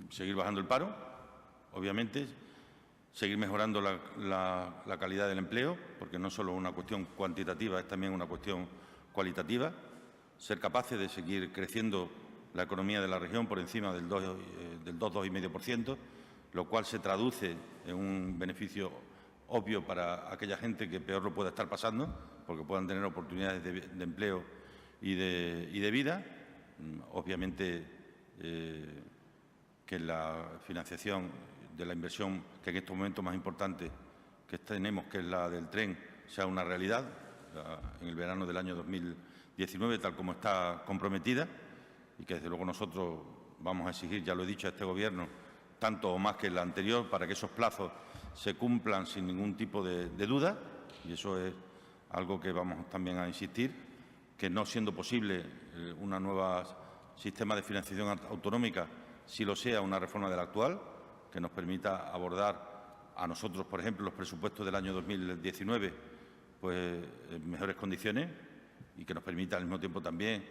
seguir bajando el paro, obviamente, seguir mejorando la calidad del empleo, porque no solo es una cuestión cuantitativa, es también una cuestión cualitativa, ser capaces de seguir creciendo la economía de la región por encima del 2,5%, lo cual se traduce en un beneficio obvio para aquella gente que peor lo pueda estar pasando, porque puedan tener oportunidades de empleo y de vida. Obviamente que la financiación de la inversión, que en estos momentos más importante que tenemos, que es la del tren, sea una realidad en el verano del año 2019, tal como está comprometida, y que desde luego nosotros vamos a exigir, ya lo he dicho, a este Gobierno, tanto o más que el anterior, para que esos plazos se cumplan sin ningún tipo de duda, y eso es algo que vamos también a insistir, que no siendo posible una nueva sistema de financiación autonómica, si lo sea una reforma del actual, que nos permita abordar a nosotros, por ejemplo, los presupuestos del año 2019, pues en mejores condiciones, y que nos permita al mismo tiempo también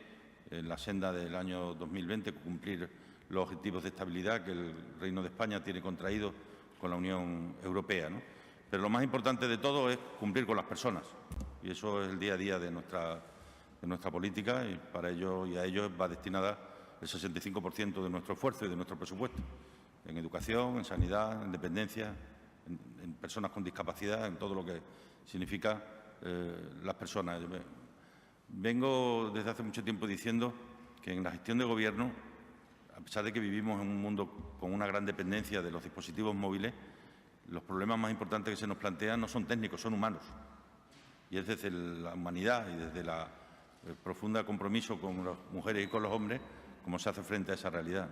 en la senda del año 2020 cumplir los objetivos de estabilidad que el Reino de España tiene contraídos con la Unión Europea, ¿no? Pero lo más importante de todo es cumplir con las personas, y eso es el día a día de nuestra política, y para ello y a ello va destinada el 65% de nuestro esfuerzo y de nuestro presupuesto, en educación, en sanidad, en dependencia, en personas con discapacidad, en todo lo que significa las personas. Vengo desde hace mucho tiempo diciendo que en la gestión de Gobierno, a pesar de que vivimos en un mundo con una gran dependencia de los dispositivos móviles, los problemas más importantes que se nos plantean no son técnicos, son humanos. Y es desde la humanidad y desde el profundo compromiso con las mujeres y con los hombres como se hace frente a esa realidad.